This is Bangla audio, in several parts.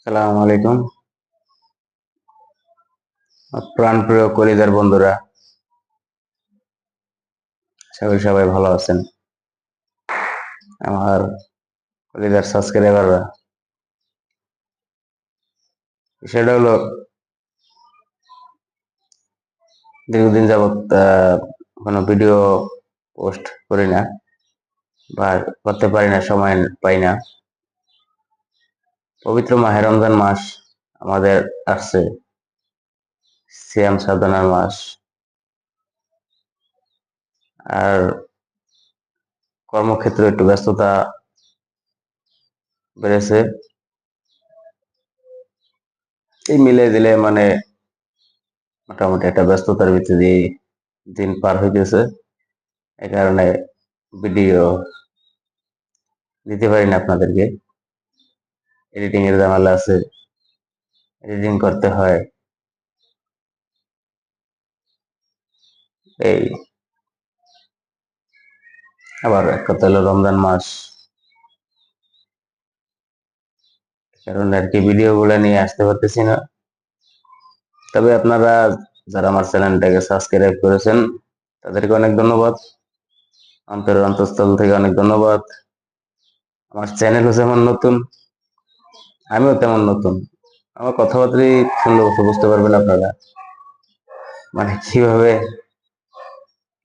সালাম আলাইকুম। প্রাণপ্রিয় কলিজার বন্ধুরা, আশা করি সবাই ভালো আছেন। আমার কলিজার সাবস্ক্রাইবাররা, বিষয়টা হলো দীর্ঘদিন যাবৎ কোনো ভিডিও পোস্ট করি না বা করতে পারি না, সময় পাই না। পবিত্র মাহে রমজান মাস আমাদের আসছে, সিয়াম সাধনার মাস। আর কর্মক্ষেত্রে একটু ব্যস্ততা বেড়েছে, এই মিলে দিলে মানে মোটামুটি একটা ব্যস্ততার ভিতরে দিয়ে দিন পার হইতেছে। এই কারণে ভিডিও দিতে পারি না আপনাদেরকে। এডিটিং এর ঝামেলা আছে, এডিটিং করতে হয়। এই আবার এক কথা হলো রমজান মাস, কারণ আর কি ভিডিও গুলো নিয়ে আসতে পারতেছি না। তবে আপনারা যারা আমার চ্যানেলটাকে সাবস্ক্রাইব করেছেন তাদেরকে অনেক ধন্যবাদ, অন্তরের অন্তঃস্থল থেকে অনেক ধন্যবাদ। আমার চ্যানেলও যেমন নতুন, আমিও তেমন নতুন। আমার কথাবার্তাই শুনলে বুঝতে পারবেন আপনারা, মানে কিভাবে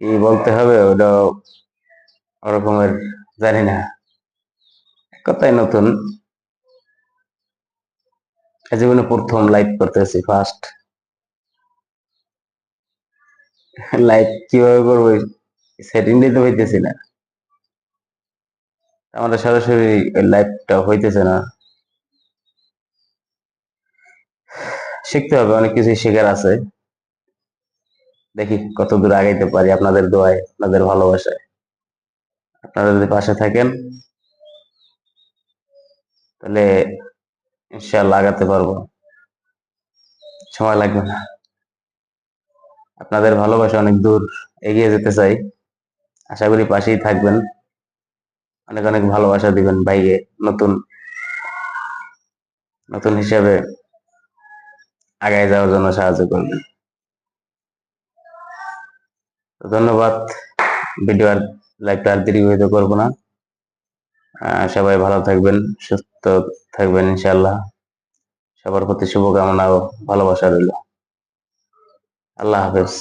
কি বলতে হবে ওটা ওরকমের জানি না, এক কথাই নতুন। জীবনে প্রথম লাইভ করতেছি, ফার্স্ট লাইভ। কিভাবে করবো সেটিং দিতে হইতেছি না, আমাদের সরাসরি লাইভটা হইতেছে না। শিখতে হবে, অনেক কিছু শেখার আছে। দেখি কত দূর আগাইতে পারি, আপনাদের দোয়ায়, আপনাদের ভালোবাসায়। আপনারা যদি পাশে থাকেন তাহলে ইনশাআল্লাহ আগাতে পারবো, সময় লাগবে না। আপনাদের ভালোবাসা অনেক দূর এগিয়ে যেতে চাই, আশা করি পাশেই থাকবেন। অনেক অনেক ভালোবাসা দিবেন ভাইকে, নতুন নতুন হিসেবে আগায় যাওয়ার জন্য সাহায্য করবেন। ধন্যবাদ। ভিডিও আর লাইভটা আর দীর্ঘায়িত করবো না। সবাই ভালো থাকবেন, সুস্থ থাকবেন ইনশাআল্লাহ। সবার প্রতি শুভকামনা ও ভালোবাসা রইল। আল্লাহ হাফেজ।